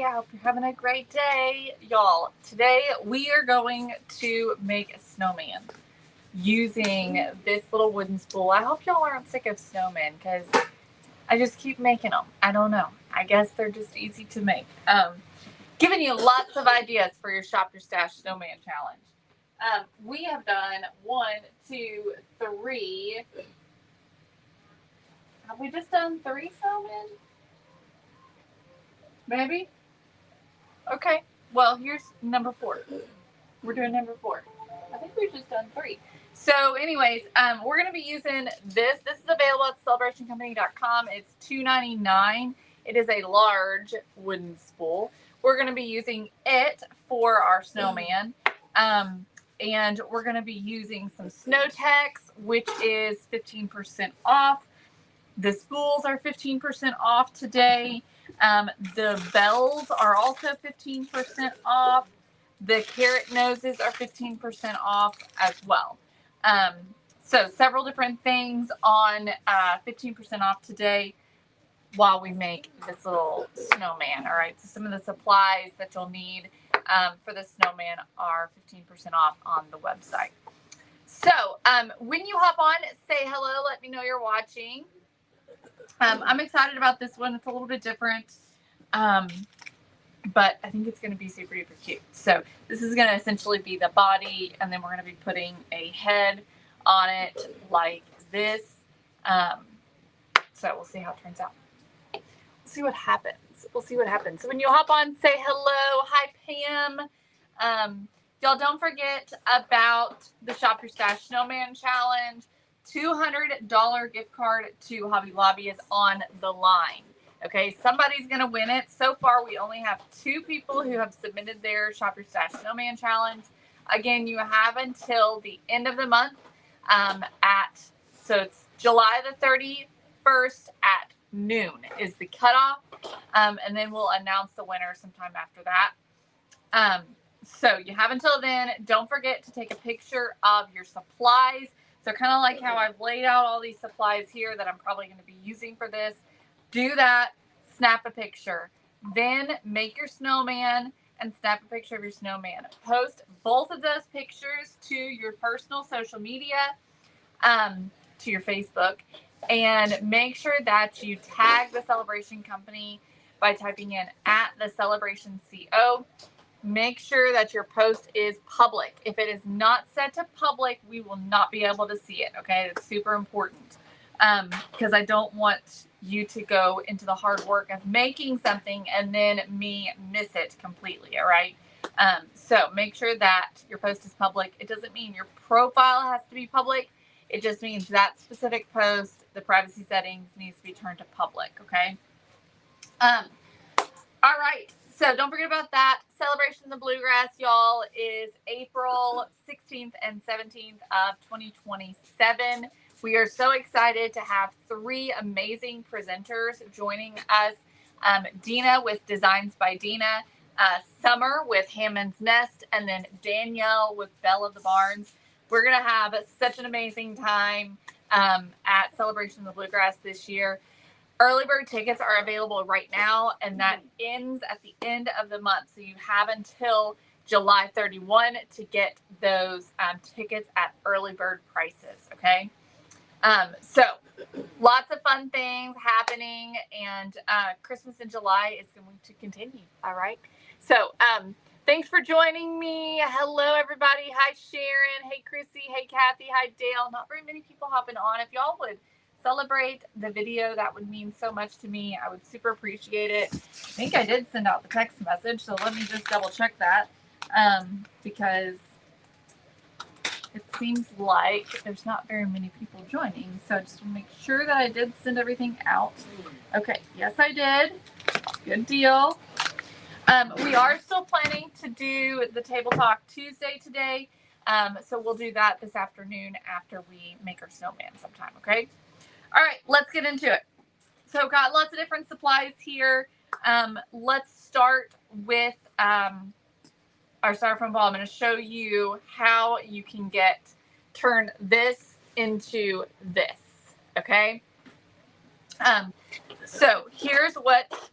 I hope you're having a great day. Y'all, today we are going to make a snowman using this little wooden spool. I hope y'all aren't sick of snowmen because I just keep making them. I don't know. I guess they're just easy to make. Giving you lots of ideas for your Shop Your Stash Snowman Challenge. We have done 1, 2, 3. Have we just done 3 snowmen? Maybe? Okay. Well, here's number 4. We're doing number 4. I think we've just done 3. So anyways, we're going to be using this. This is available at celebrationcompany.com. It's $2.99. It is a large wooden spool. We're going to be using it for our snowman. And we're going to be using some Snow-Tex, which is 15% off. The spools are 15% off today. The bells are also 15% off. The carrot noses are 15% off as well. So several different things on 15% off today while we make this little snowman. All right. So some of the supplies that you'll need for the snowman are 15% off on the website. So when you hop on, say hello. Let me know you're watching. I'm excited about this one. It's a little bit different, but I think it's going to be super duper cute. So this is going to essentially be the body, and then we're going to be putting a head on it like this. So we'll see how it turns out. We'll see what happens. We'll see what happens. So when you hop on, say hello. Hi, Pam. Y'all don't forget about the Shop Your Stash Snowman Challenge. $200 gift card to Hobby Lobby is on the line. Okay, somebody's going to win it. So far, we only have 2 people who have submitted their Shop Your Stash Snowman Challenge. Again, you have until the end of the month so it's July the 31st at noon is the cutoff. And then we'll announce the winner sometime after that. So you have until then. Don't forget to take a picture of your supplies. So kind of like how I've laid out all these supplies here that I'm probably going to be using for this. Do that. Snap a picture. Then make your snowman and snap a picture of your snowman. Post both of those pictures to your personal social media, to your Facebook, and make sure that you tag the Celebration Company by typing in @theCelebrationCO. Make sure that your post is public. If it is not set to public, we will not be able to see it. Okay, it's super important because I don't want you to go into the hard work of making something and then me miss it completely. All right. So make sure that your post is public. It doesn't mean your profile has to be public. It just means that specific post, the privacy settings needs to be turned to public. Okay. All right. So don't forget about that. Celebration of the Bluegrass, y'all, is April 16th and 17th of 2027. We are so excited to have 3 amazing presenters joining us. Dina with Designs by Dina, Summer with Hammond's Nest, and then Danielle with Belle of the Barns. We're going to have such an amazing time at Celebration of the Bluegrass this year. Early bird tickets are available right now, and that ends at the end of the month. So you have until July 31 to get those tickets at early bird prices, okay? So lots of fun things happening, and Christmas in July is going to continue, all right? So thanks for joining me. Hello, everybody. Hi, Sharon. Hey, Chrissy. Hey, Kathy. Hi, Dale. Not very many people hopping on. If y'all would celebrate the video, that would mean so much to me. I would super appreciate it. I think I did send out the text message, so let me just double check that because it seems like there's not very many people joining. So I just want to make sure that I did send everything out. Okay, yes, I did. Good deal. We are still planning to do the Table Talk Tuesday today. So we'll do that this afternoon after we make our snowman sometime, okay? All right, let's get into it. So I've got lots of different supplies here. Let's start with our styrofoam ball. I'm going to show you how you can turn this into this, okay? So here's what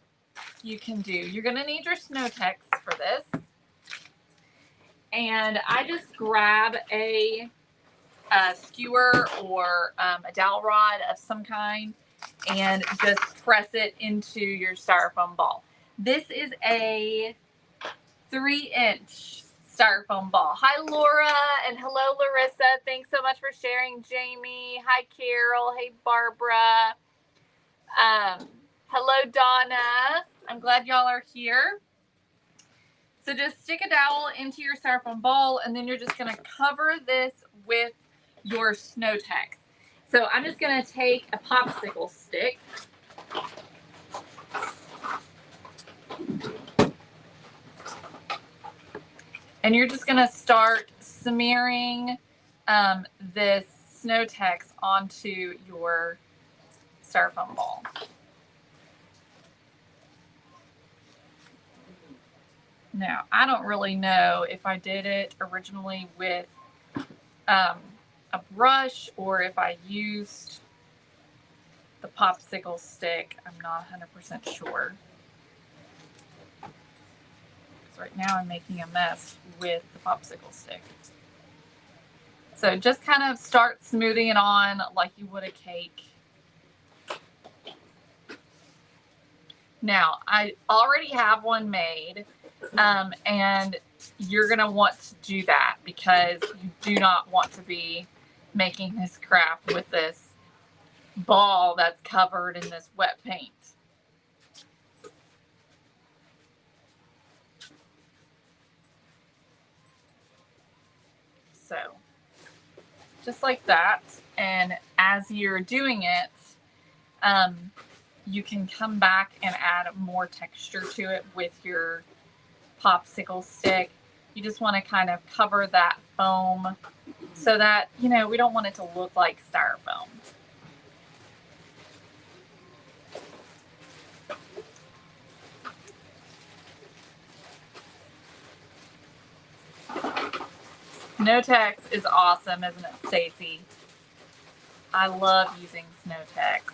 you can do, you're going to need your Snow-Tex for this. And I just grab a skewer or a dowel rod of some kind and just press it into your styrofoam ball. This is a 3-inch styrofoam ball. Hi, Laura, and hello, Larissa. Thanks so much for sharing, Jamie. Hi, Carol. Hey, Barbara. Hello, Donna. I'm glad y'all are here. So just stick a dowel into your styrofoam ball, and then you're just going to cover this with your Snow-Tex. So I'm just going to take a popsicle stick. And you're just going to start smearing this Snow-Tex onto your styrofoam ball. Now, I don't really know if I did it originally with a brush or if I used the popsicle stick. I'm not 100% sure. Because right now I'm making a mess with the popsicle stick. So just kind of start smoothing it on like you would a cake. Now, I already have one made, and you're going to want to do that because you do not want to be making this craft with this ball that's covered in this wet paint. So, just like that, and as you're doing it, you can come back and add more texture to it with your popsicle stick. You just want to kind of cover that foam so that, you know, we don't want it to look like styrofoam. Snow-Tex is awesome, isn't it, Stacy? I love using Snow-Tex.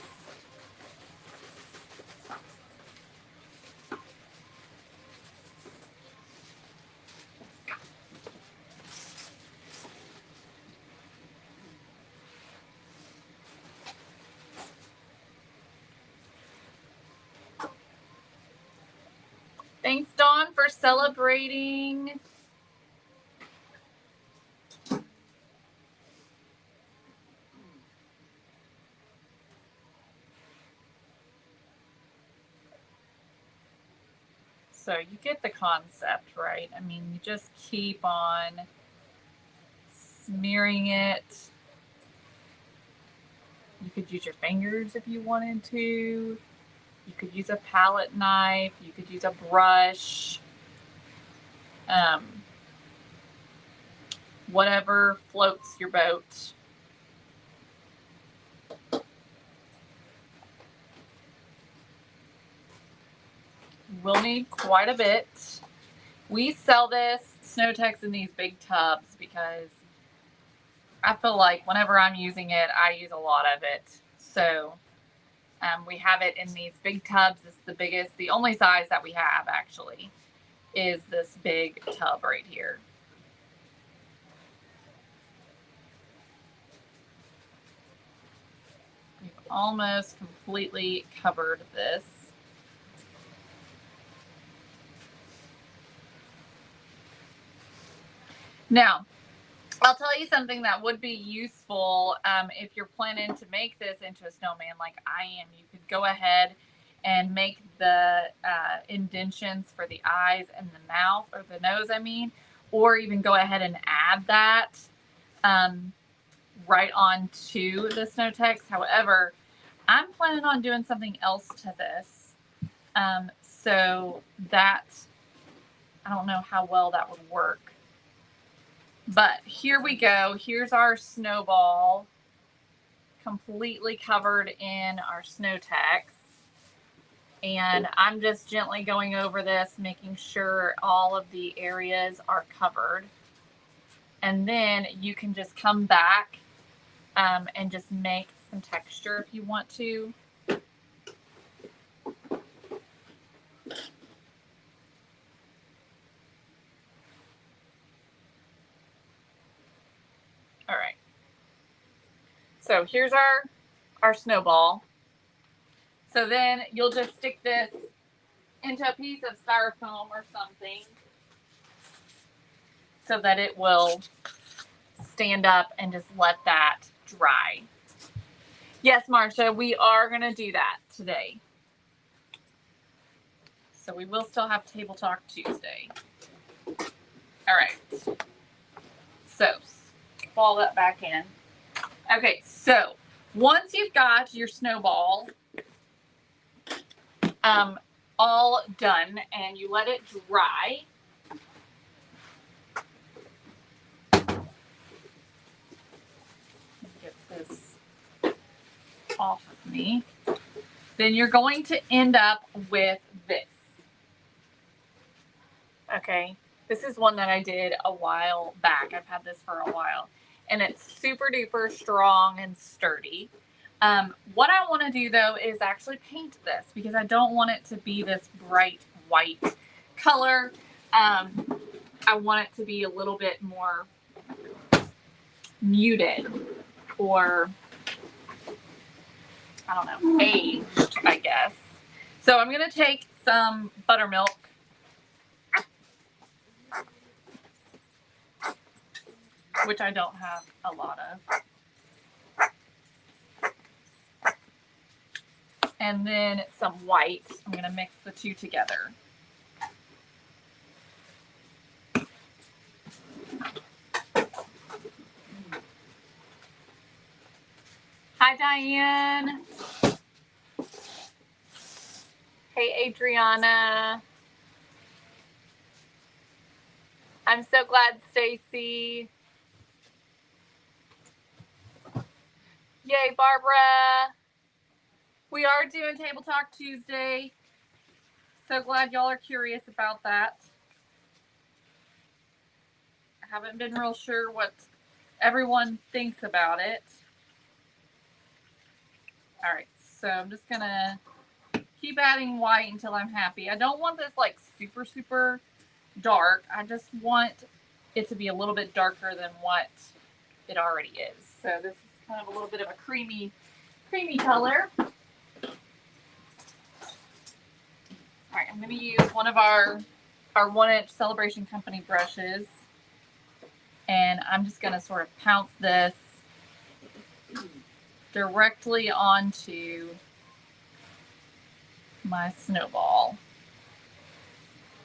Thanks, Dawn, for celebrating. So you get the concept, right? I mean, you just keep on smearing it. You could use your fingers if you wanted to. You could use a palette knife. You could use a brush. Whatever floats your boat. We'll need quite a bit. We sell this Snow-Tex in these big tubs because I feel like whenever I'm using it, I use a lot of it. So we have it in these big tubs. It's the biggest, the only size that we have actually is this big tub right here. We've almost completely covered this. Now, I'll tell you something that would be useful if you're planning to make this into a snowman like I am. You could go ahead and make the indentions for the eyes and the mouth, or the nose, I mean, or even go ahead and add that right onto the Snow-Tex. However, I'm planning on doing something else to this. So that, I don't know how well that would work. But here we go. Here's our snowball completely covered in our Snow-Tex. And I'm just gently going over this, making sure all of the areas are covered. And then you can just come back and just make some texture if you want to. So here's our snowball. So then you'll just stick this into a piece of styrofoam or something so that it will stand up, and just let that dry. Yes, Marcia, we are going to do that today. So we will still have Table Talk Tuesday. All right. So ball that back in. Okay, so once you've got your snowball all done and you let it dry, get this off of me, then you're going to end up with this. Okay, this is one that I did a while back. I've had this for a while, and it's super duper strong and sturdy. What I want to do though is actually paint this, because I don't want it to be this bright white color. I want it to be a little bit more muted, or I don't know, aged, I guess. So I'm going to take some buttermilk, which I don't have a lot of, and then some white. I'm going to mix the two together. Hi, Diane. Hey, Adriana. I'm so glad, Stacy. Yay, Barbara. We are doing Table Talk Tuesday. So glad y'all are curious about that. I haven't been real sure what everyone thinks about it. All right, so I'm just gonna keep adding white until I'm happy. I don't want this like super, super dark. I just want it to be a little bit darker than what it already is. So this is kind of a little bit of a creamy color. All right, I'm going to use one of our 1-inch Celebration Company brushes, and I'm just going to sort of pounce this directly onto my snowball.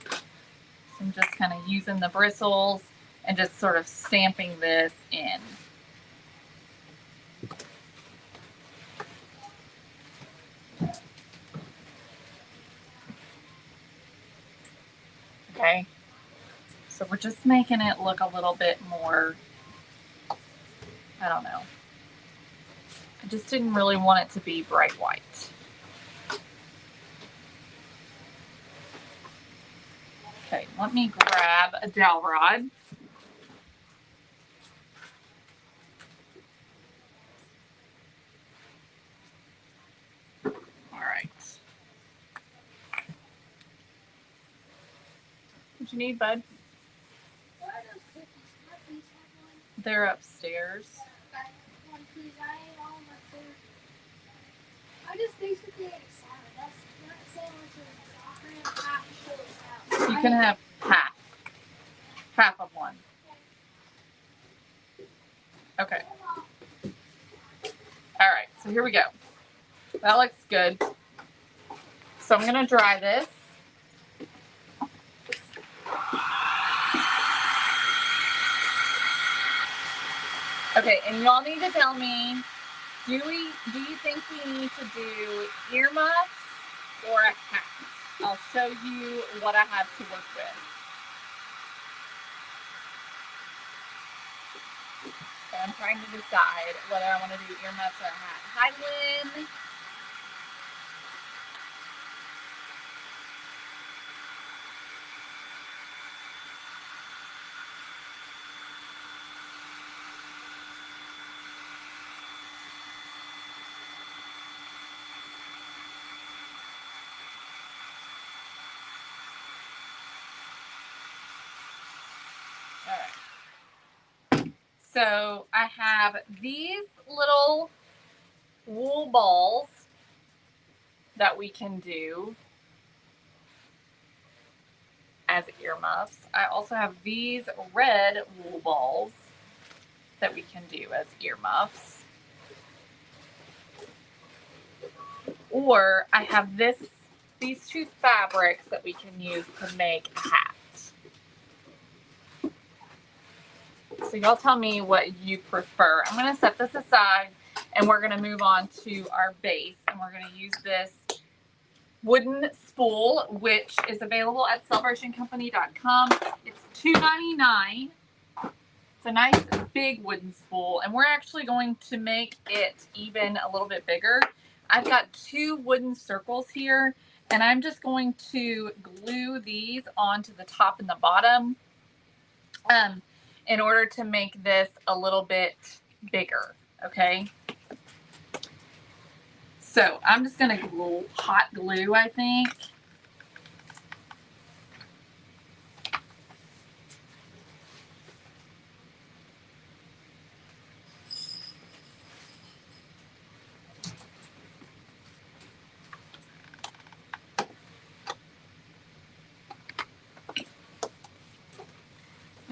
So I'm just kind of using the bristles and just sort of stamping this in. Okay, so we're just making it look a little bit more, I don't know. I just didn't really want it to be bright white. Okay, let me grab a dowel rod. All right. What you need, bud? They're upstairs. I just basically ate a salad. That's not sandwich. You can have half of one. Okay. All right, so here we go. That looks good. So I'm gonna dry this. Okay, and y'all need to tell me, do you think we need to do earmuffs or a hat? I'll show you what I have to work with. So I'm trying to decide whether I want to do earmuffs or a hat. Hi, Lynn. So I have these little wool balls that we can do as earmuffs. I also have these red wool balls that we can do as earmuffs. Or I have these two fabrics that we can use to make a hat. So y'all tell me what you prefer. I'm going to set this aside and we're going to move on to our base, and we're going to use this wooden spool, which is available at celebrationcompany.com. It's $2.99. It's a nice big wooden spool, and we're actually going to make it even a little bit bigger. I've got 2 wooden circles here, and I'm just going to glue these onto the top and the bottom in order to make this a little bit bigger, okay? So I'm just going to glue, hot glue, I think.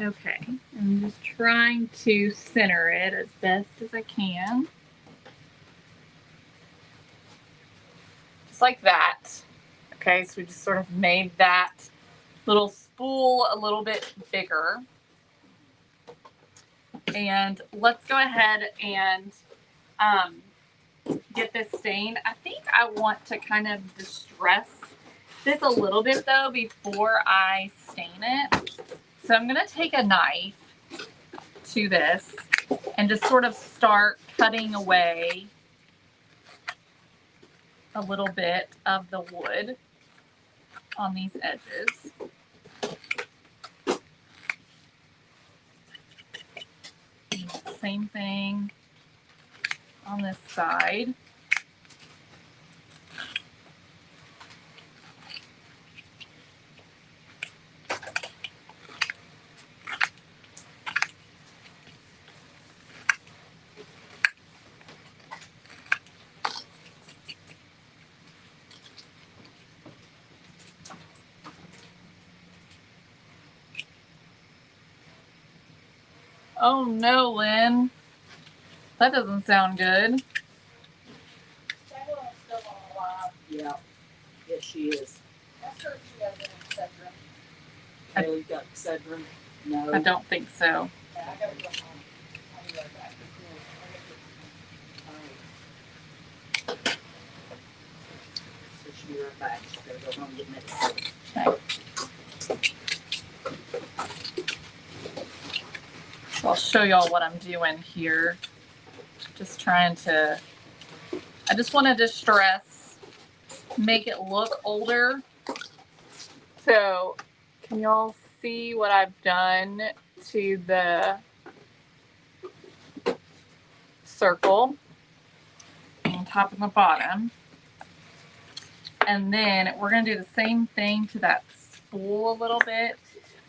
Okay, I'm just trying to center it as best as I can. Just like that. Okay, so we just sort of made that little spool a little bit bigger. And let's go ahead and get this stained. I think I want to kind of distress this a little bit though before I stain it. So I'm going to take a knife to this and just sort of start cutting away a little bit of the wood on these edges. Same thing on this side. Oh no, Lynn. That doesn't sound good. Yeah. Yes, she is. That's her she has in her bedroom. Haley got Cedrin. No. I don't think so. Yeah, I gotta go home. I'll be right back. So she'll be right back. She's gotta go home and get medicine. Okay. So I'll show y'all what I'm doing here. Just trying to, I just want to distress, make it look older. So can y'all see what I've done to the circle on top and the bottom? And then we're going to do the same thing to that spool a little bit.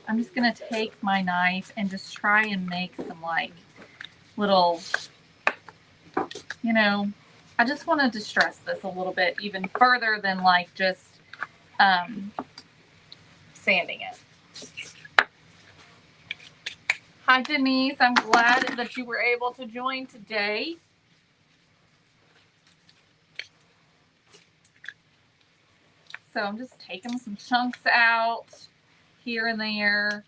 I'm just going to take my knife and just try and make some like little, you know, I just want to distress this a little bit even further than like just sanding it. Hi, Denise. I'm glad that you were able to join today. So I'm just taking some chunks out here and there.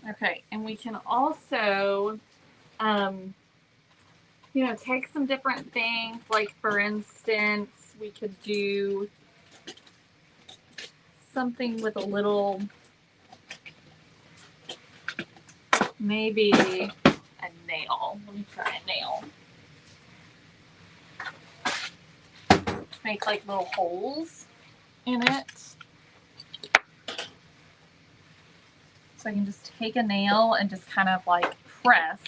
Okay, and we can also, you know, take some different things. Like, for instance, we could do something with a little, maybe a nail. Let me try a nail. Make like little holes in it. So I can just take a nail and just kind of like press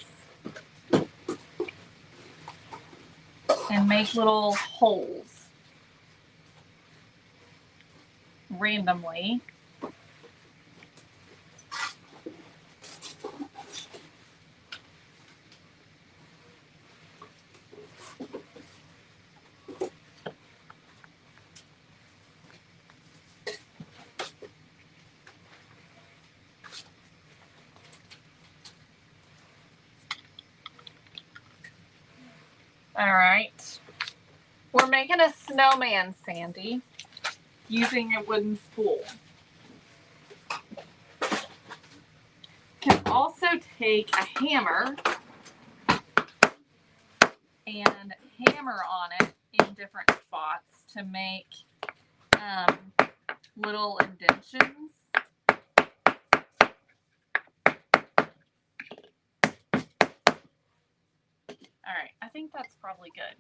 and make little holes randomly. All right. We're making a snowman, Sandy, using a wooden spool. You can also take a hammer and hammer on it in different spots to make little indentions. All right, I think that's probably good.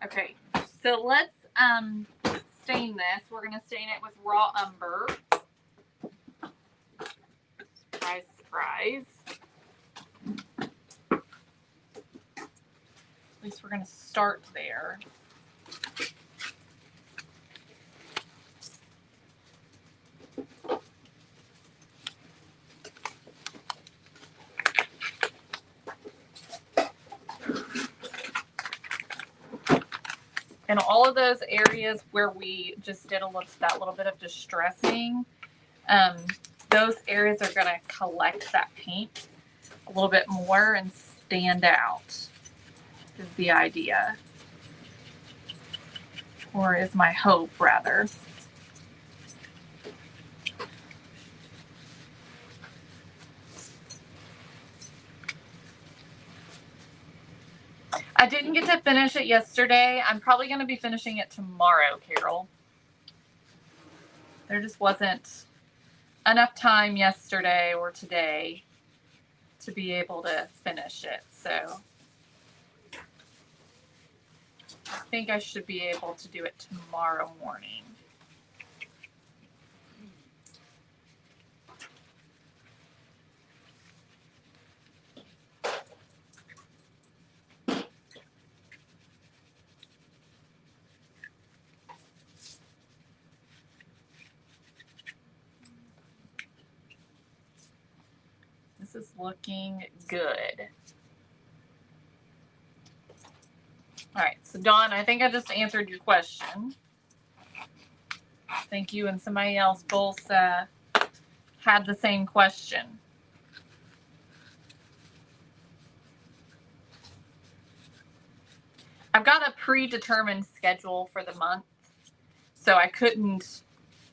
Okay, so let's stain this. We're gonna stain it with raw umber. Surprise, surprise. At least we're gonna start there. And all of those areas where we just did that little bit of distressing, those areas are going to collect that paint a little bit more and stand out, is the idea. Or is my hope, rather. I didn't get to finish it yesterday. I'm probably going to be finishing it tomorrow, Carol. There just wasn't enough time yesterday or today to be able to finish it. So I think I should be able to do it tomorrow morning. This is looking good. All right, so Dawn, I think I just answered your question. I think you and somebody else both had the same question. I've got a predetermined schedule for the month, so I couldn't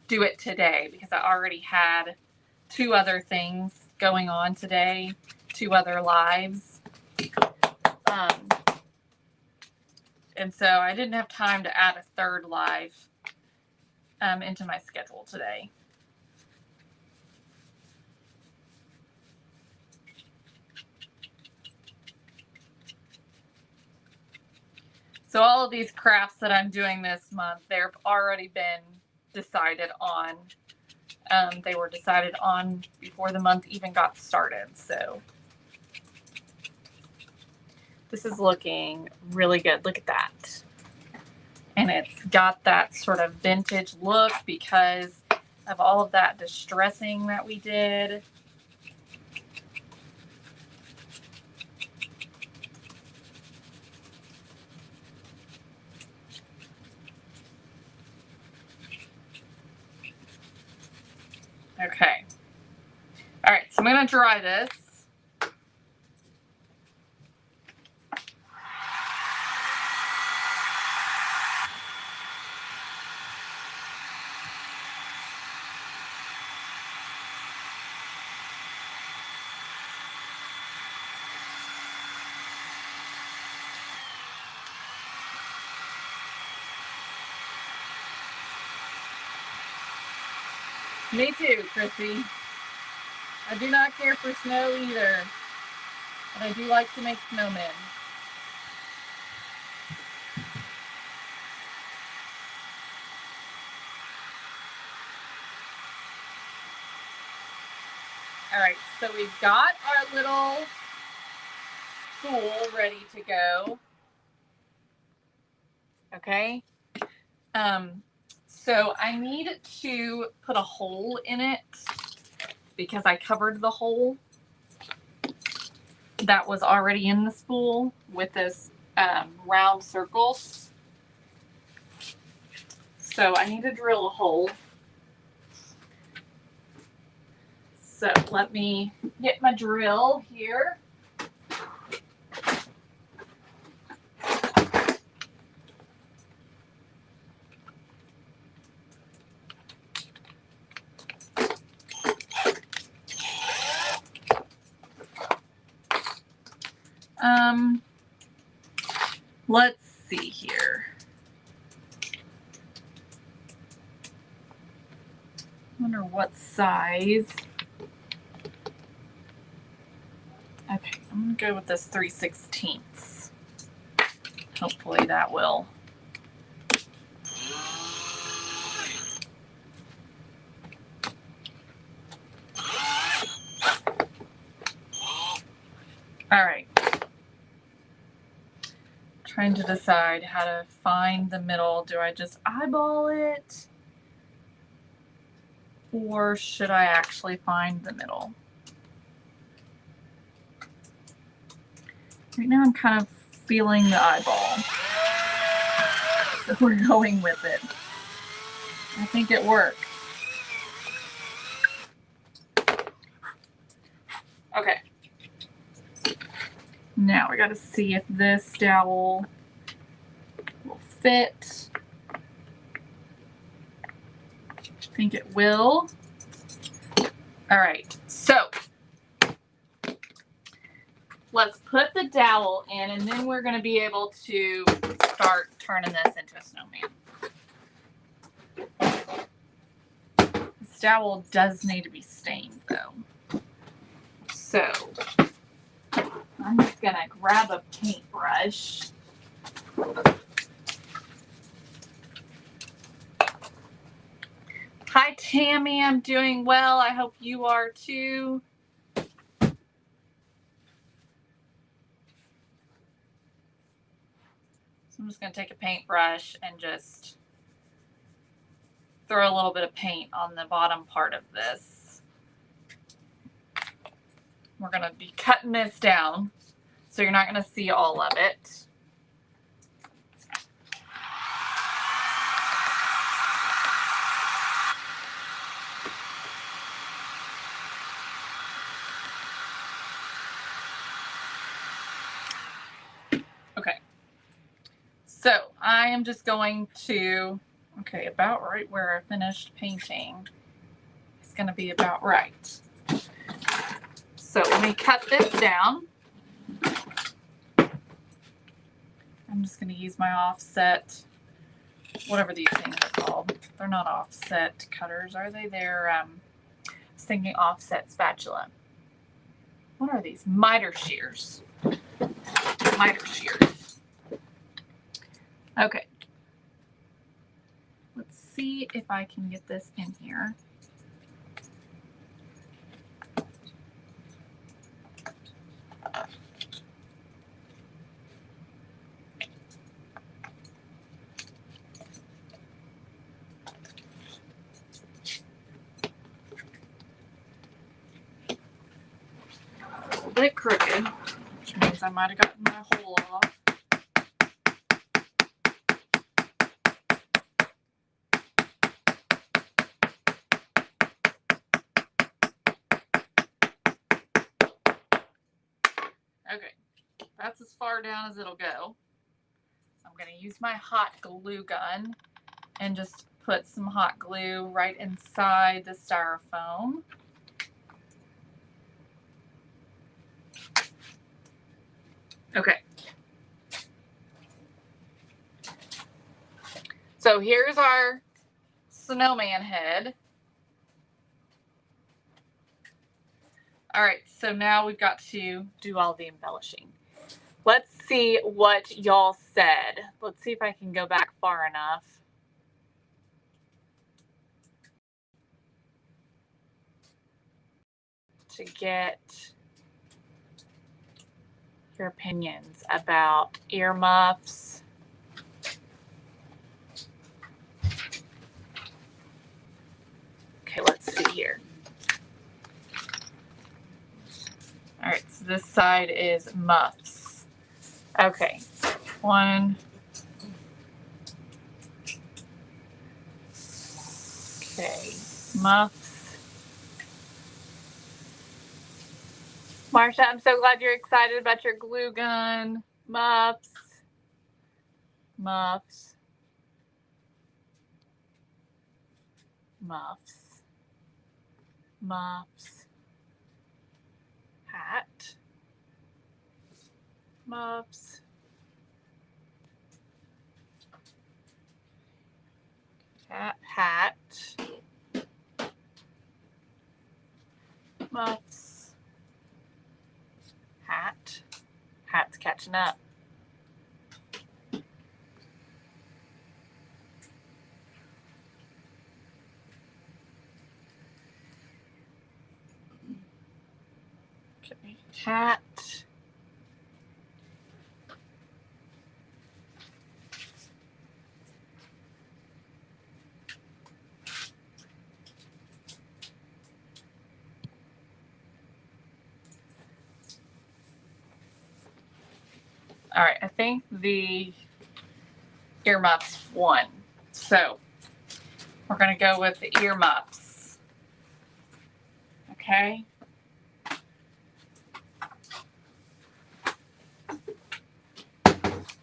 do it today because I already had 2 other things going on today, 2 other lives. And so I didn't have time to add a 3rd live into my schedule today. So all of these crafts that I'm doing this month, they've already been decided on. They were decided on before the month even got started. So this is looking really good. Look at that. And it's got that sort of vintage look because of all of that distressing that we did. Okay. All right, so I'm going to dry this. Me too, Chrissy. I do not care for snow either, but I do like to make snowmen. All right, so we've got our little spool ready to go. Okay. So I need to put a hole in it because I covered the hole that was already in the spool with this round circle. So I need to drill a hole. So let me get my drill here. Let's see here. I wonder what size. Okay, I'm gonna go with this 3/16. Hopefully that will. All right. Trying to decide how to find the middle. Do I just eyeball it? Or should I actually find the middle? Right now I'm kind of feeling the eyeball. So we're going with it. I think it worked. Okay. Now we got to see if this dowel will fit. I think it will. All right, so let's put the dowel in and then we're going to be able to start turning this into a snowman. This dowel does need to be stained though. So I'm just going to grab a paintbrush. Hi, Tammy. I'm doing well. I hope you are too. So I'm just going to take a paintbrush and just throw a little bit of paint on the bottom part of this. We're going to be cutting this down, so you're not going to see all of it. Okay, so I am just going to, okay, about right where I finished painting. It's going to be about right. So let me cut this down. I'm just going to use my offset, whatever these things are called. They're not offset cutters, are they? They're, I was thinking offset spatula. What are these? Miter shears. Miter shears. Okay. Let's see if I can get this in here. A bit crooked, which means I might have gotten my hole off. Okay, that's as far down as it'll go. I'm going to use my hot glue gun and just put some hot glue right inside the styrofoam. Okay. So here's our snowman head. All right, so now we've got to do all the embellishing. Let's see what y'all said. Let's see if I can go back far enough. To get your opinions about earmuffs All right, so this side is muffs. Okay, one. Okay, muffs. Marsha, I'm so glad you're excited about your glue gun. Muffs. Muffs. Muffs. Muffs. Hat. Muffs. Hat. Muffs. Hat. Hat's catching up. Okay. Hat. All right, I think the earmuffs won. So we're gonna go with the earmuffs. Okay.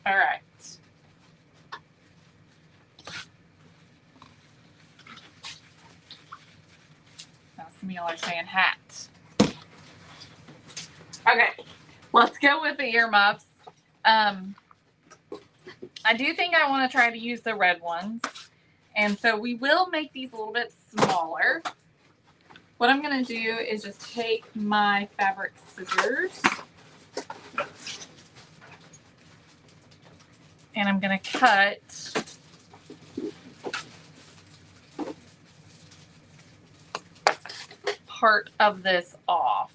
All right. Now some of y'all are saying hat. Okay, let's go with the earmuffs. I do think I want to try to use the red ones. And so we will make these a little bit smaller. What I'm going to do is just take my fabric scissors and I'm going to cut part of this off.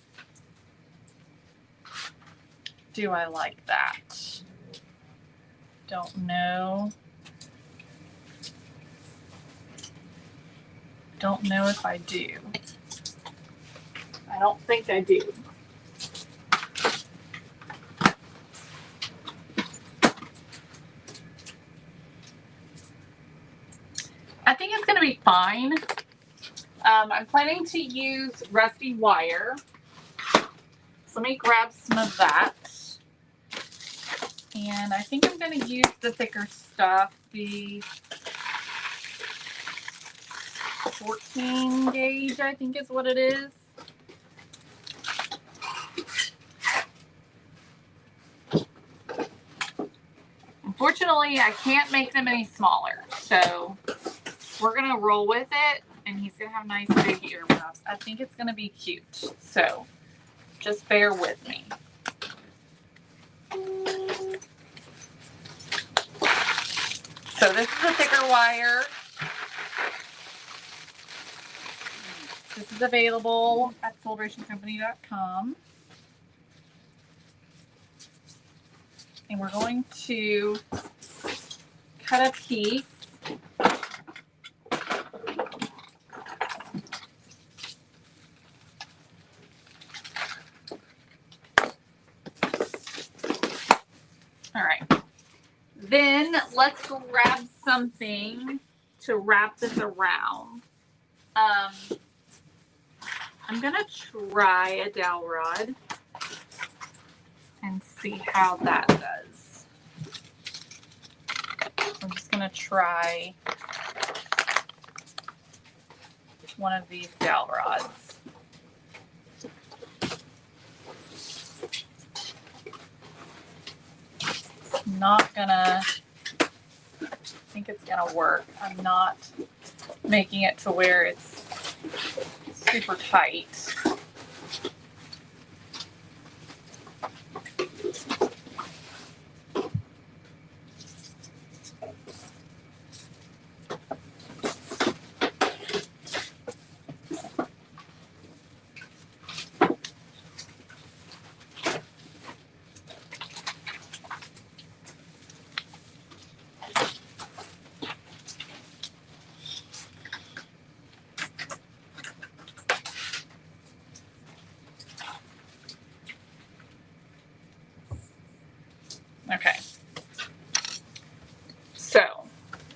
Do I like that? Don't know. Don't know if I do. I don't think I do. I think it's going to be fine. I'm planning to use rusty wire. So let me grab some of that. And I think I'm going to use the thicker stuff, the 14 gauge, I think is what it is. Unfortunately, I can't make them any smaller. So we're going to roll with it. And he's going to have nice big earmuffs. I think it's going to be cute. So just bear with me. So this is a thicker wire. This is available at celebrationcompany.com. And we're going to cut a piece. All right. Then let's grab something to wrap this around. I'm gonna try a dowel rod and see how that does. I'm just gonna try one of these dowel rods. Not gonna, I think it's gonna work. I'm not making it to where it's super tight.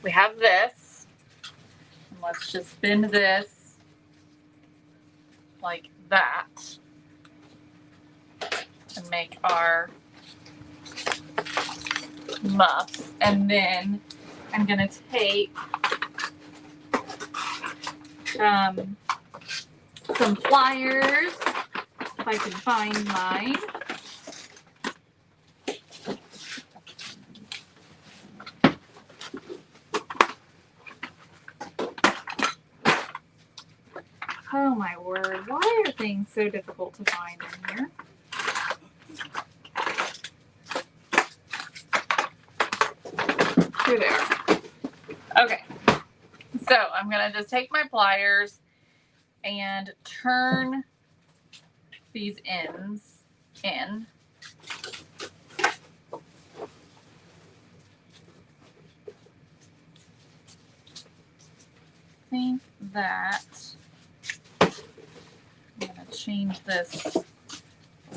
we have this. And let's just bend this like that and make our muffs. And then I'm gonna take some pliers, if I can find mine. Oh my word, why are things so difficult to find in here? Here they are. Okay, so I'm gonna just take my pliers and turn these ends in. I think that I'm gonna change this a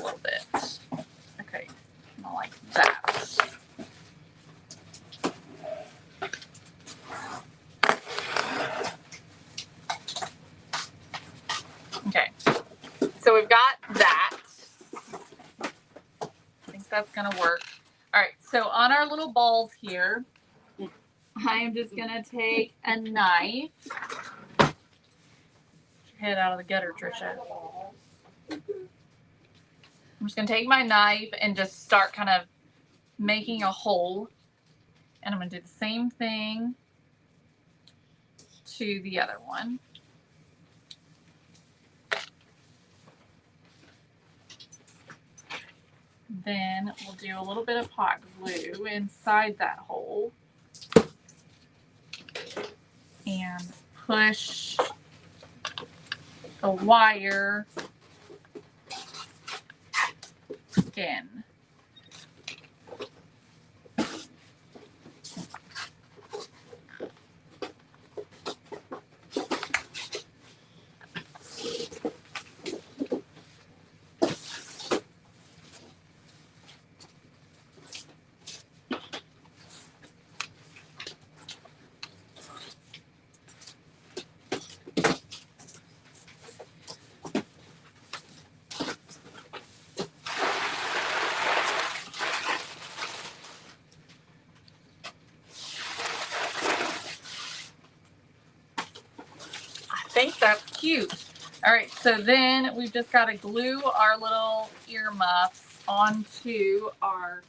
little bit. Okay, not like that. Okay, so we've got that. I think that's gonna work. All right, so on our little balls here, I'm just gonna take a knife. Get your head out of the gutter, Trisha. I'm just gonna take my knife and just start kind of making a hole. And I'm gonna do the same thing to the other one. Then we'll do a little bit of hot glue inside that hole and push the wire in. I think that's cute. All right, so then we've just got to glue our little earmuffs onto our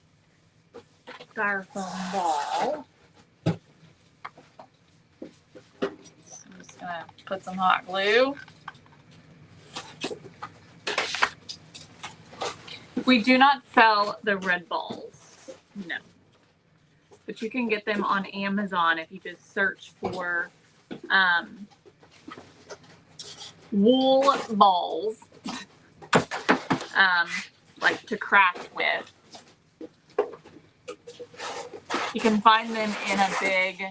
styrofoam ball. So I'm just gonna put some hot glue. We do not sell the red balls, no. But you can get them on Amazon if you just search for wool balls, like to craft with. You can find them in a big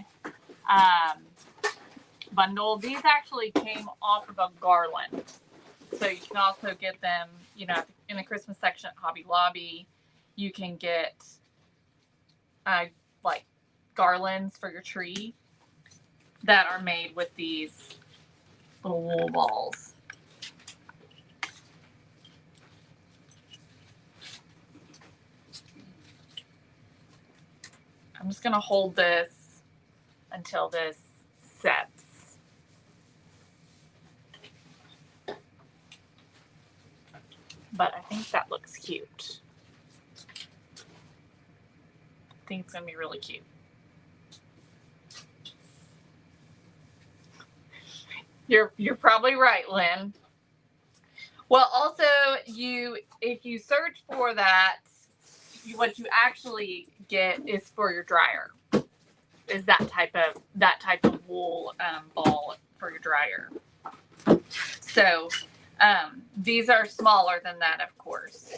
bundle. These actually came off of a garland. So you can also get them, you know, in the Christmas section at Hobby Lobby. You can get like garlands for your tree that are made with these little wool balls. I'm just gonna hold this until this sets. But I think that looks cute. I think it's gonna be really cute. You're probably right, Lynn. Well, also if you search for that, what you actually get is for your dryer. Is that type of wool ball for your dryer. So these are smaller than that, of course.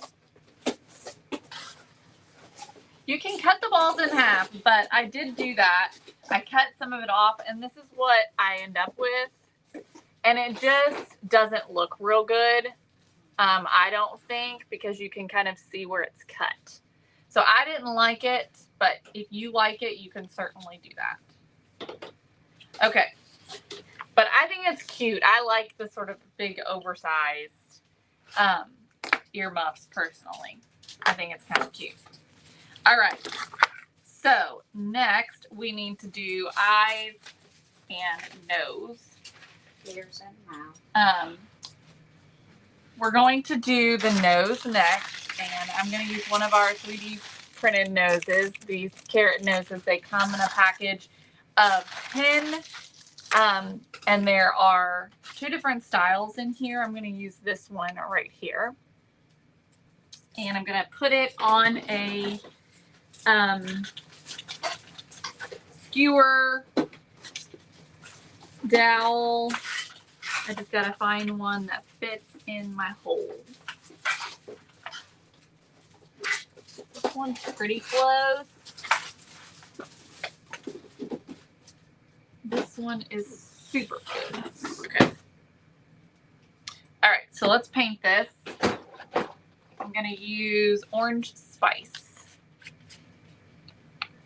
You can cut the balls in half, but I did do that. I cut some of it off, and this is what I end up with. And it just doesn't look real good. I don't think, because you can kind of see where it's cut. So I didn't like it, but if you like it, you can certainly do that. Okay. But I think it's cute. I like the sort of big oversized earmuffs personally. I think it's kind of cute. All right. So next we need to do eyes and nose. Ears and mouth. We're going to do the nose next, and I'm going to use one of our 3D printed noses. These carrot noses, they come in a package of 10, and there are 2 different styles in here. I'm going to use this one right here, and I'm going to put it on a skewer dowel. I just got to find one that fits in my hole. This one's pretty close. This one is super good. Okay. All right, so let's paint this. I'm gonna use orange spice.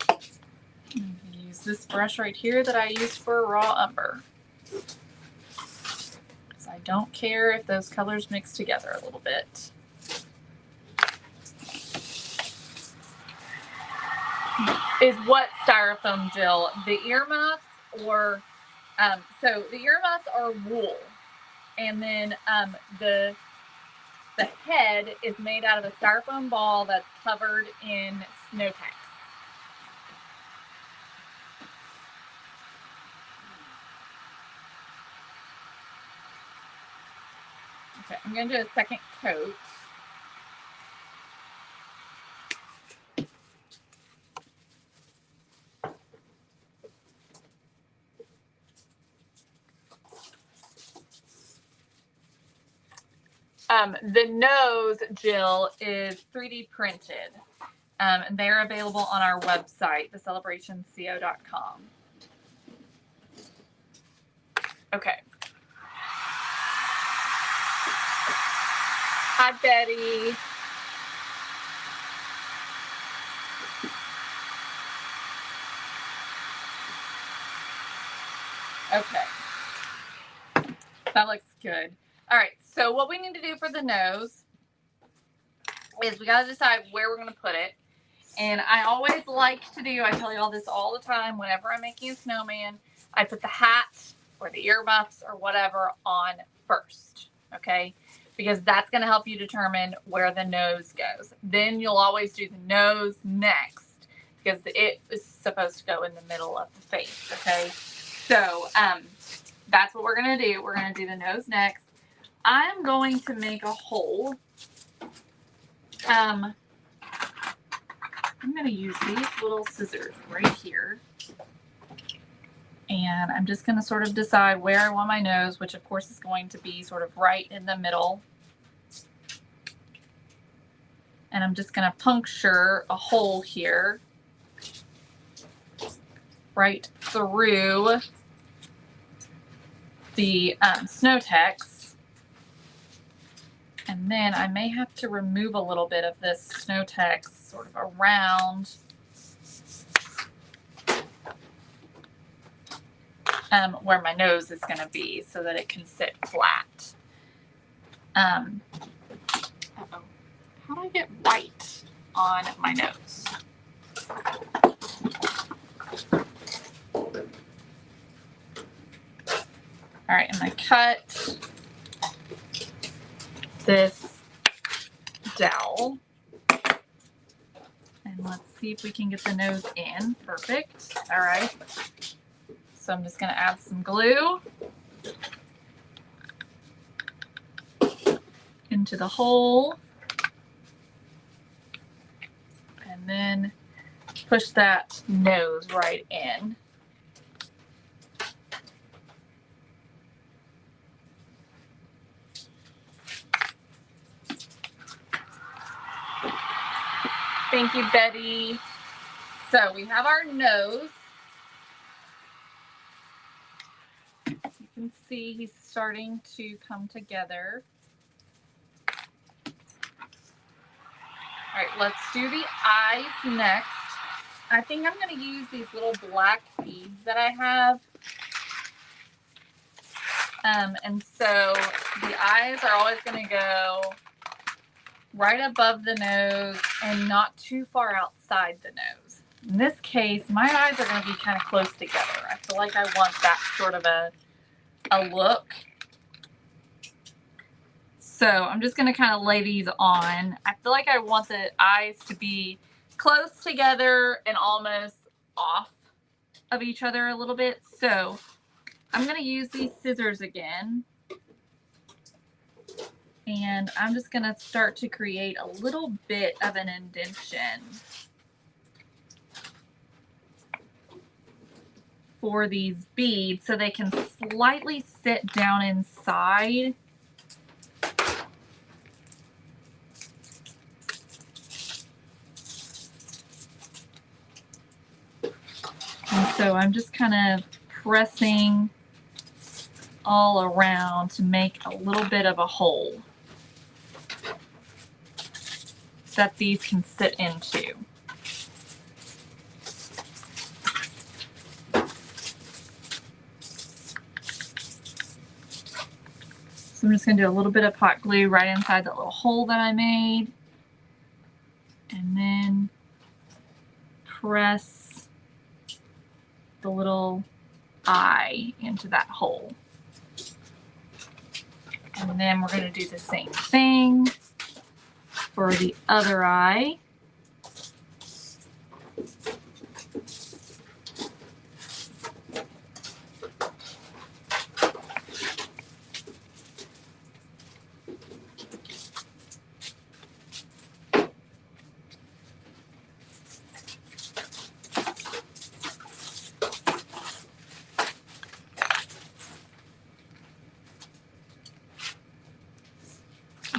I'm gonna use this brush right here that I used for raw umber. Because I don't care if those colors mix together a little bit. Is what styrofoam, Jill? The earmuffs or so the earmuffs are wool, and then the head is made out of a styrofoam ball that's covered in Snow-Tex. Okay, I'm gonna do a second coat. The nose, Jill, is 3D printed. And they're available on our website, thecelebrationco.com. Okay. Hi, Betty. Okay. That looks good. All right. So what we need to do for the nose is we got to decide where we're going to put it. And I always like to do, I tell you all this all the time, whenever I'm making a snowman, I put the hat or the earmuffs or whatever on first, okay? Because that's going to help you determine where the nose goes. Then you'll always do the nose next because it is supposed to go in the middle of the face, okay? So that's what we're going to do. We're going to do the nose next. I'm going to make a hole. I'm going to use these little scissors right here. And I'm just going to sort of decide where I want my nose, which of course is going to be sort of right in the middle. And I'm just going to puncture a hole here right through the Snow-Tex. And then I may have to remove a little bit of this Snow-Tex sort of around where my nose is going to be so that it can sit flat. Uh-oh. How do I get white on my nose? All right, I'm going to cut this dowel. And let's see if we can get the nose in. Perfect. All right. So I'm just going to add some glue into the hole. And then push that nose right in. Thank you, Betty. So we have our nose. You can see he's starting to come together. All right, let's do the eyes next. I think I'm going to use these little black beads that I have. And so the eyes are always going to go right above the nose and not too far outside the nose. In this case, my eyes are going to be kind of close together. I feel like I want that sort of a look. So I'm just going to kind of lay these on. I feel like I want the eyes to be close together and almost off of each other a little bit. So I'm going to use these scissors again. And I'm just going to start to create a little bit of an indentation for these beads so they can slightly sit down inside. And so I'm just kind of pressing all around to make a little bit of a hole that these can sit into. So I'm just going to do a little bit of hot glue right inside that little hole that I made. And then press the little eye into that hole. And then we're going to do the same thing for the other eye.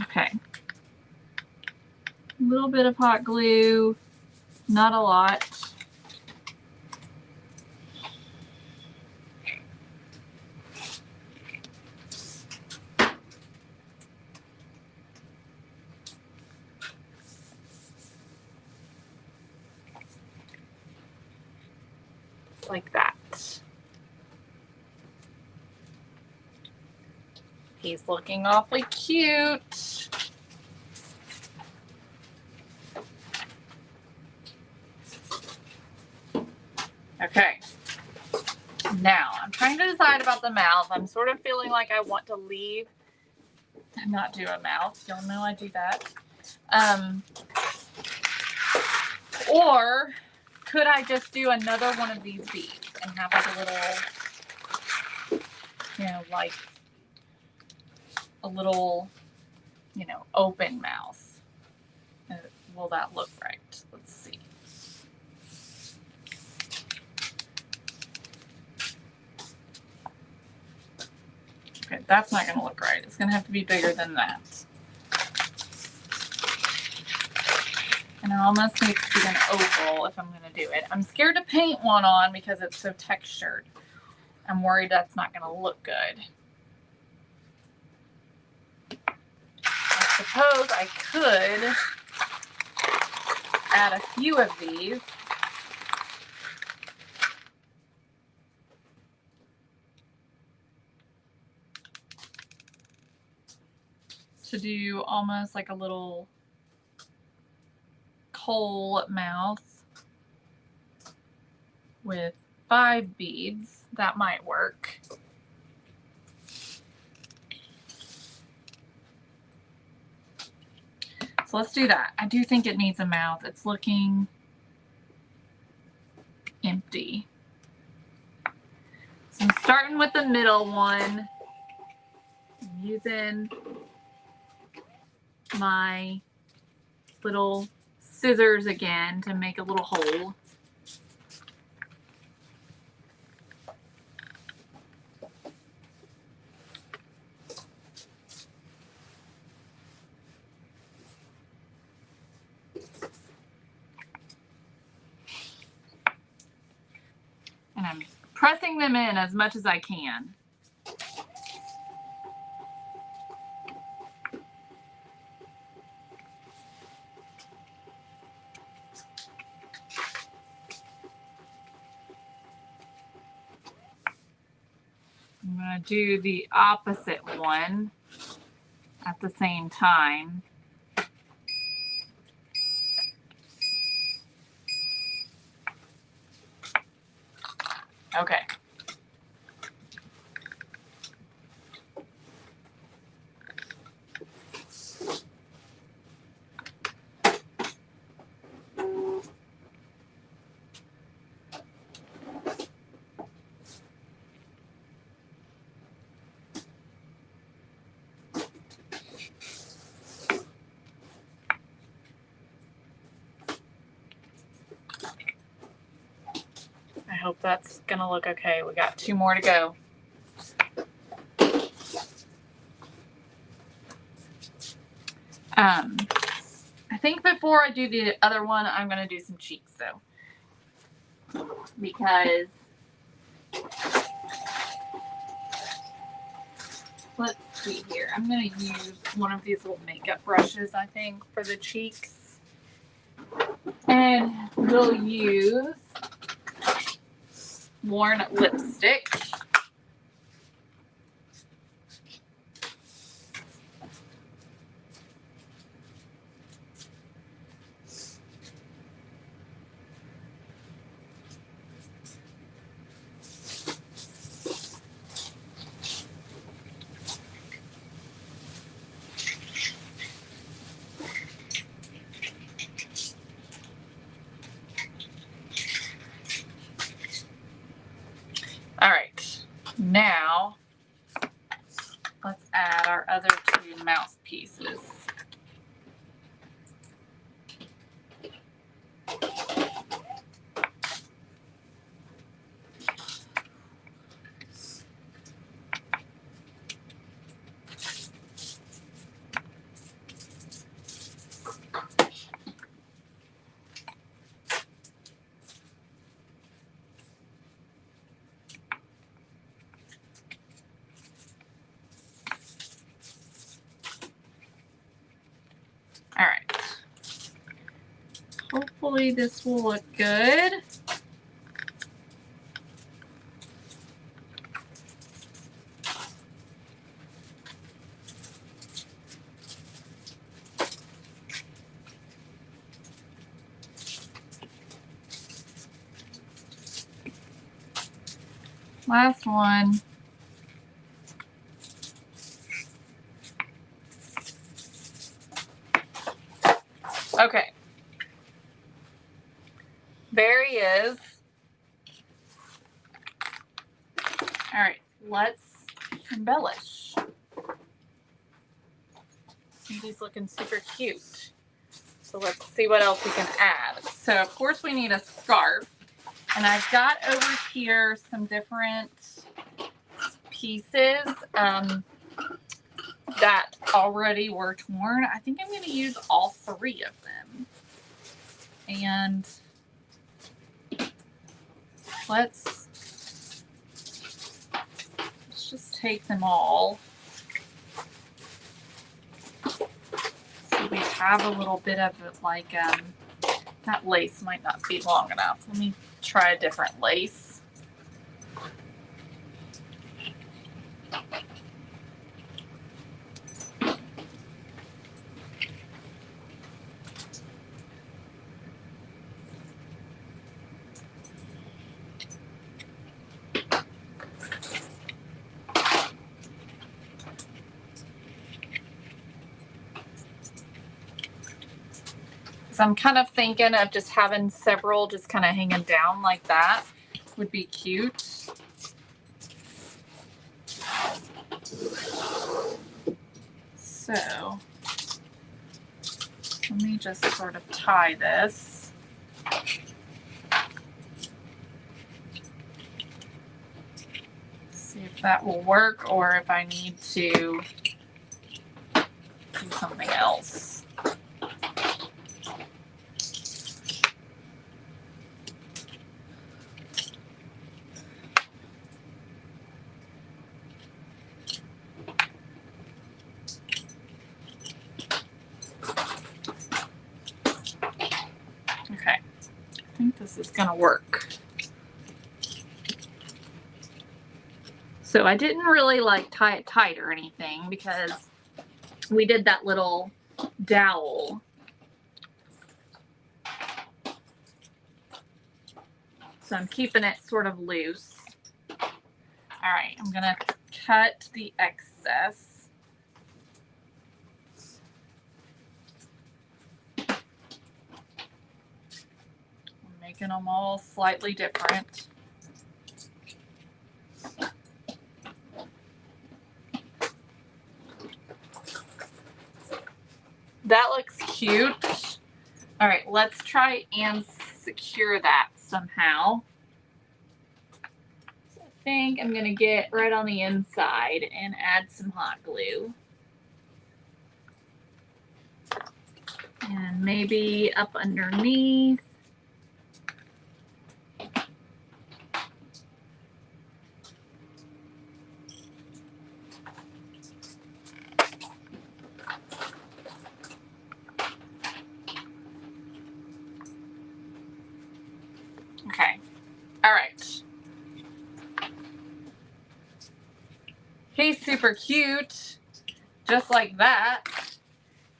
Okay. A little bit of hot glue, not a lot. Like that. He's looking awfully cute. Okay. Now, I'm trying to decide about the mouth. I'm sort of feeling like I want to leave and not do a mouth. Y'all know I do that. Or could I just do another one of these beads and have like a little, you know, like a little, you know, open mouth? Will that look right? Let's see. Okay, that's not going to look right. It's going to have to be bigger than that. And it almost needs to be an oval if I'm going to do it. I'm scared to paint one on because it's so textured. I'm worried that's not going to look good. I suppose I could add a few of these. To do almost like a little coal mouth with 5 beads. That might work. So let's do that. I do think it needs a mouth. It's looking empty. So I'm starting with the middle one. I'm using my little scissors again to make a little hole. And I'm pressing them in as much as I can. do the opposite one at the same time. Okay. I hope that's gonna look okay. We got 2 more to go. I think before I do the other one, I'm gonna do some cheeks though, because let's see here. I'm gonna use one of these little makeup brushes, I think, for the cheeks, and we'll use worn lipstick. All right, now let's add our other 2 mouthpieces. All right. Hopefully this will look good. Last one. Okay. There he is. All right, let's embellish. He's looking super cute. So let's see what else we can add. So of course we need a scarf. And I've got over here some different pieces that already were torn. I think I'm going to use all 3 of them. And let's just take them all. So we have a little bit of it, like that lace might not be long enough. Let me try a different lace. So I'm kind of thinking of just having several just kind of hanging down like that would be cute. So let me just sort of tie this. See if that will work or if I need to do something else. Okay, I think this is gonna work. So I didn't really like tie it tight or anything because we did that little dowel. So I'm keeping it sort of loose. All right, I'm gonna cut the excess. I'm making them all slightly different. That looks cute. All right, let's try and secure that somehow. So I think I'm gonna get right on the inside and add some hot glue. And maybe up underneath. Okay. All right. He's super cute, just like that.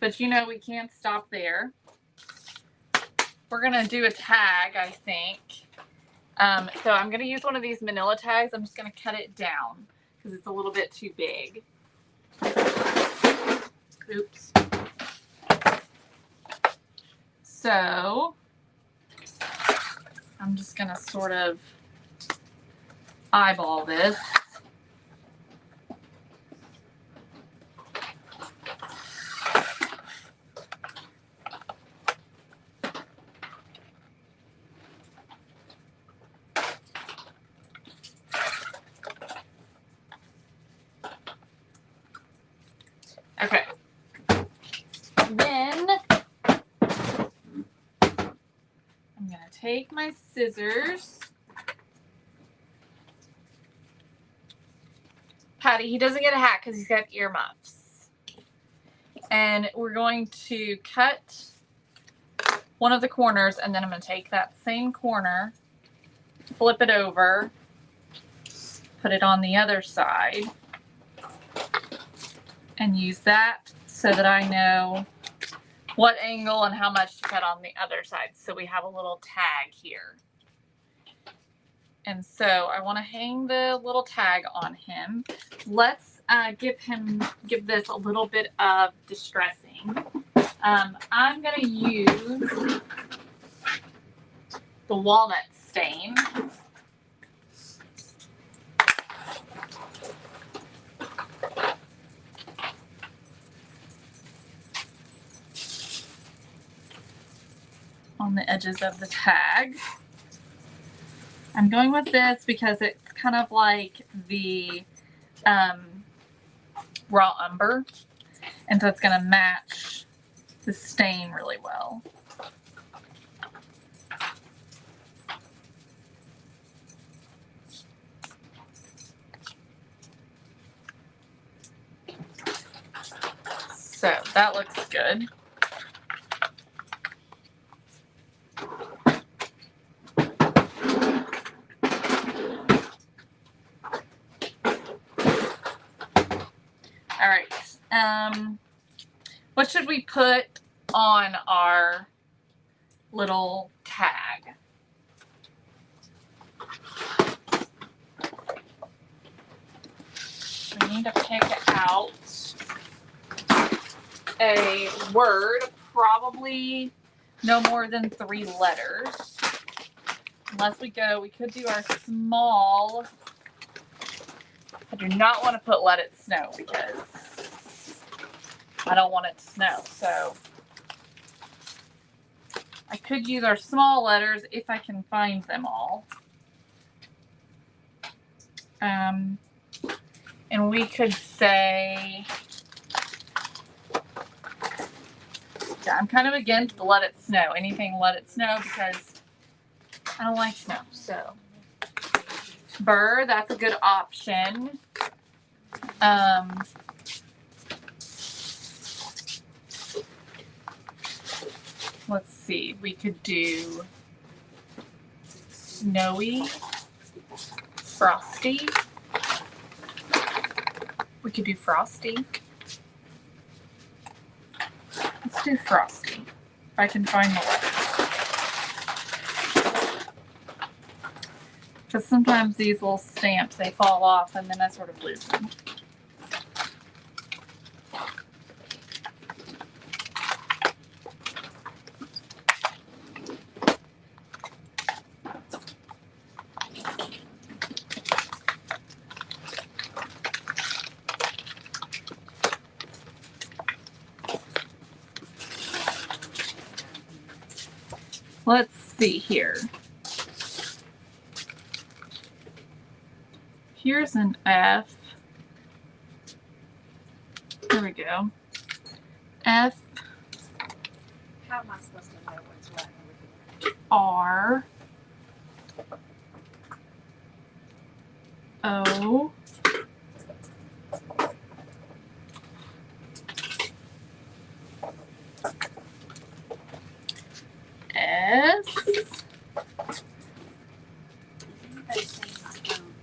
But you know, we can't stop there. We're gonna do a tag, I think. So I'm gonna use one of these manila tags. I'm just gonna cut it down because it's a little bit too big. Oops. So I'm just gonna sort of eyeball this. Okay. Then I'm gonna take my scissors. Patty, he doesn't get a hat because he's got earmuffs. And we're going to cut one of the corners, and then I'm gonna take that same corner, flip it over, put it on the other side, and use that so that I know what angle and how much to cut on the other side. So we have a little tag here. And so I want to hang the little tag on him. Let's give this a little bit of distressing. I'm going to use the walnut stain. On the edges of the tag. I'm going with this because it's kind of like the raw umber, and so it's going to match the stain really well. So that looks good. All right. What should we put on our little tag? We need to pick out a word, probably no more than 3 letters. Unless we could do our small. I do not want to put let it snow because I don't want it to snow. So I could use our small letters if I can find them all. And we could say, yeah, I'm kind of against the let it snow. Anything let it snow because I don't like snow. So burr, that's a good option. Let's see, we could do snowy, frosty. We could do Frosty. Let's do Frosty. If I can find the letters. Because sometimes these little stamps, they fall off and then I sort of lose them. Let's see here. Here's an F. There we go. F, How am I supposed to know what's what over here? R, O, S, Anybody seen my phone?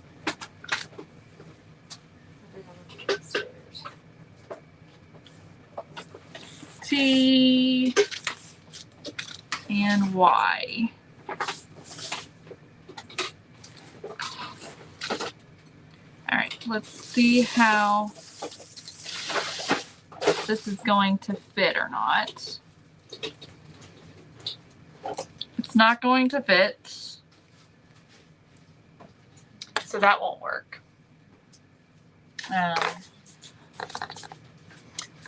I'll look upstairs. T, and Y. All right, let's see how this is going to fit or not. It's not going to fit, so that won't work.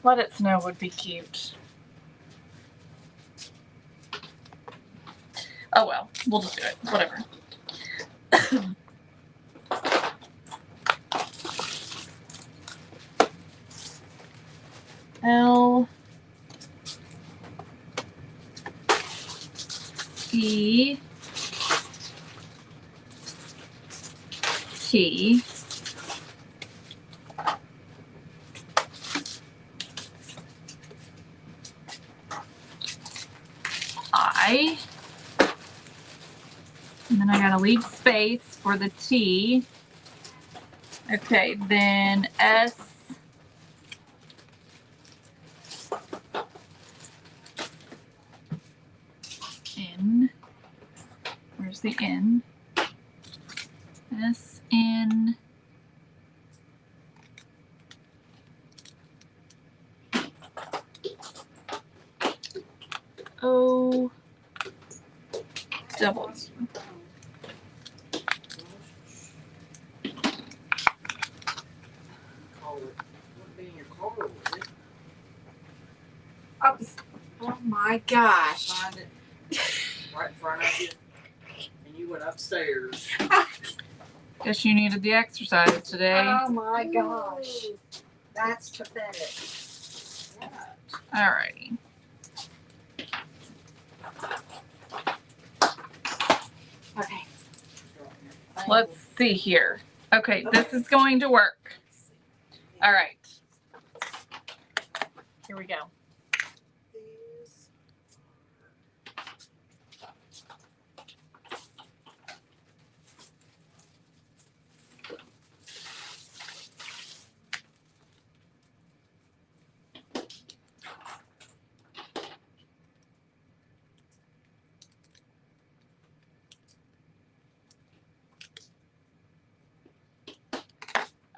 Let it snow would be cute. Oh well, we'll just do it. Whatever. L E T I, and then I gotta leave space for the T. Okay, then S, N, where's the N? S, N, O, W. Oh my gosh. Find it right in front of you, and you went upstairs. Guess you needed the exercise today. Oh my gosh. That's pathetic. Alrighty. Okay. Let's see here. Okay, this is going to work. All right. Here we go. These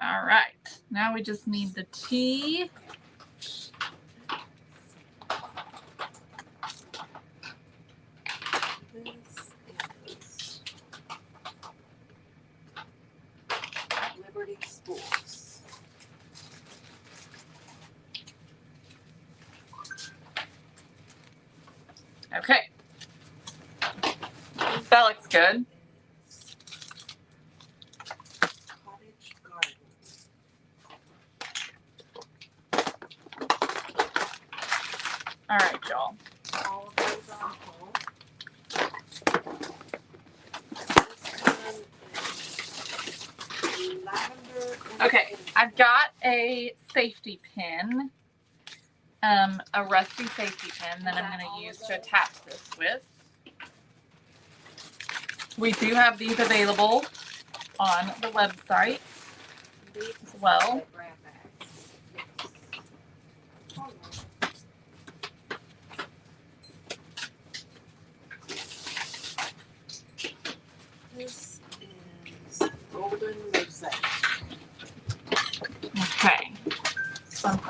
All right. Now we just need the T. is Liberty Spools. Okay. That looks good. Cottage Garden. All right, y'all. All of those on hold. This one is lavender. And Okay, pink. I've got a safety pin, a rusty safety pin that I'm going to use to attach this with. We do have these available on the website These as well. grab bag.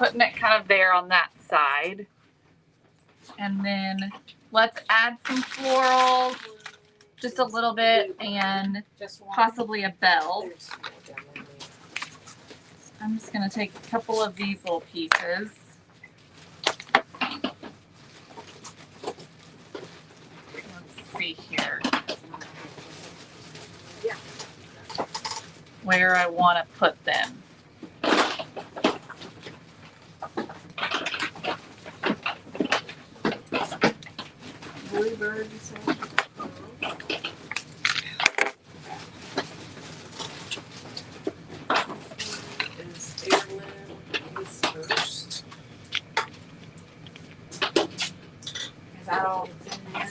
putting it kind of there on that side. And then let's add some florals, just a little bit, and Just one. possibly a bell. There's more down there. I'm just gonna take a couple of these little pieces. Let's see here Yeah. where I want to put them. Bluebird, you said? Is heirloom is first. Is that all that's in there?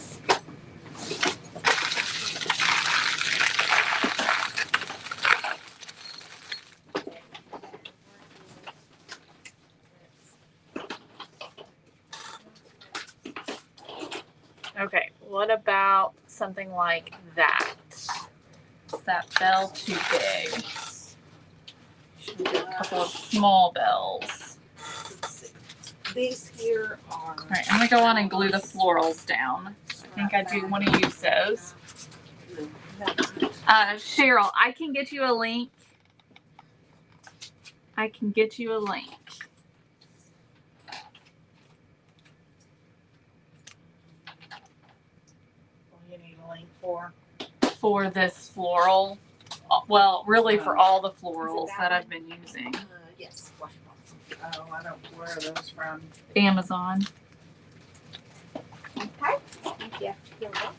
Okay, what about something like that? Is that bell too big? Should we do a couple of small bells? Let's see. These here are. All right, I'm gonna go on and glue the florals down. I think I do want to use those. Cheryl, I can get you a link. I can get you a link. You need a link for. For this floral. Well, really for all the florals that I've been using. Yes. Oh, I don't. Where are those from? Amazon. Okay. Thank you. You're welcome.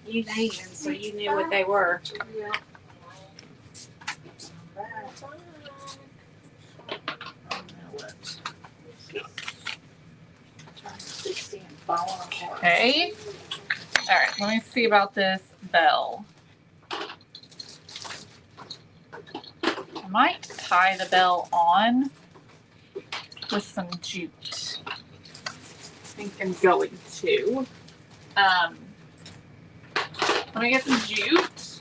You named them, so you knew what they were. Yeah. Okay. All right, let me see about this bell. I might tie the bell on with some jute. I think I'm going to. Let me get some jute.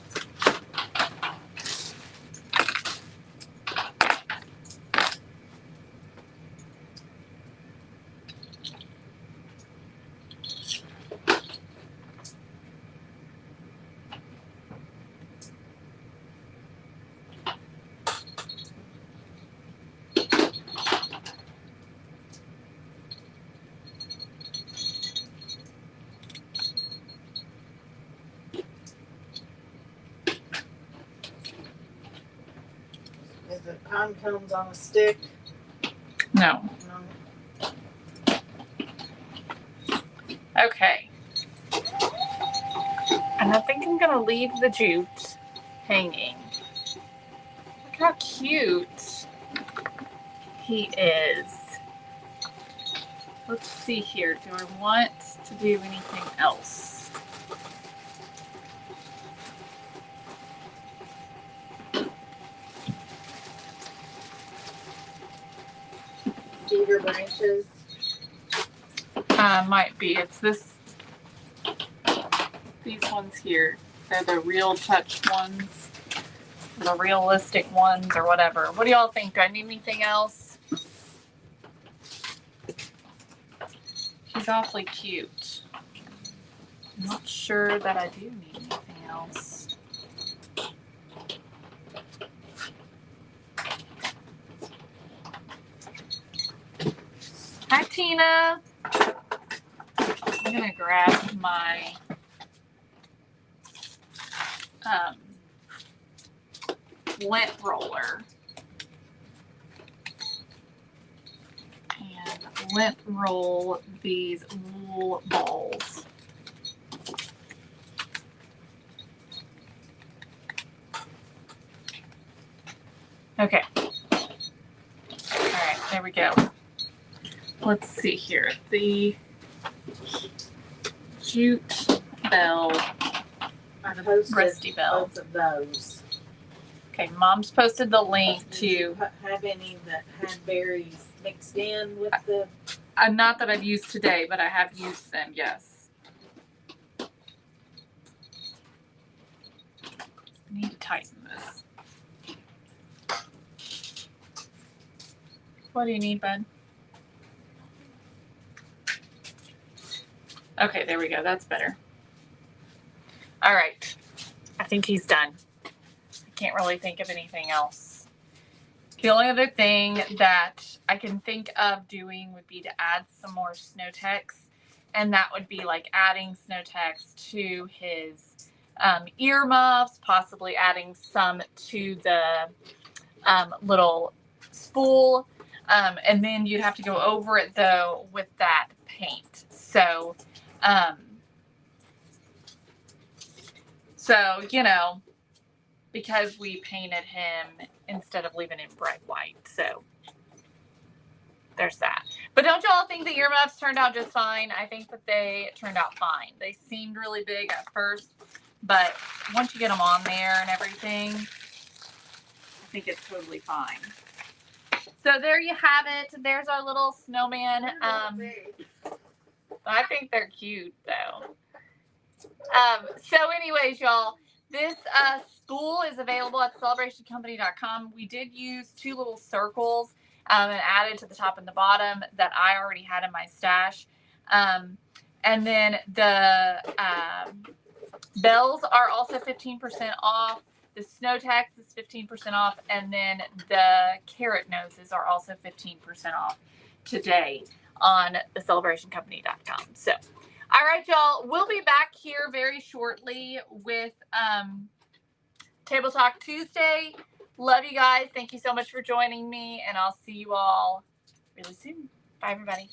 Is it pine cones on a stick? No. No. Okay. And I think I'm gonna leave the jute hanging. Look how cute he is. Let's see here. Do I want to do anything else? Cedar branches. Might be. It's this. These ones here. They're the real touch ones. The realistic ones or whatever. What do y'all think? Do I need anything else? He's awfully cute. I'm not sure that I do need anything else. Hi, Tina. I'm gonna grab my lint roller and lint roll these wool balls. Okay. All right, there we go. Let's see here. The jute bell, I posted rusty bell. both of those. Okay, Mom's posted the link Did you to, have any that had berries mixed in with the? not that I've used today, but I have used them, yes. I need to tighten this. What do you need, bud? Okay, there we go. That's better. All right. I think he's done. I can't really think of anything else. The only other thing that I can think of doing would be to add some more snow techs. And that would be like adding snow techs to his earmuffs, possibly adding some to the little spool. And then you'd have to go over it though with that paint. So, you know, because we painted him instead of leaving him bright white. So there's that. But don't y'all think the earmuffs turned out just fine? I think that they turned out fine. They seemed really big at first, but once you get them on there and everything, I think it's totally fine. So there you have it. There's our little snowman. I think they're cute though. So anyways, y'all, this spool is available at celebrationcompany.com. We did use 2 little circles and added to the top and the bottom that I already had in my stash. And then the bells are also 15% off. The snow tax is 15% off. And then the carrot noses are also 15% off today on the celebrationcompany.com. So, all right, y'all, we'll be back here very shortly with Table Talk Tuesday. Love you guys. Thank you so much for joining me, and I'll see you all really soon. Bye, everybody.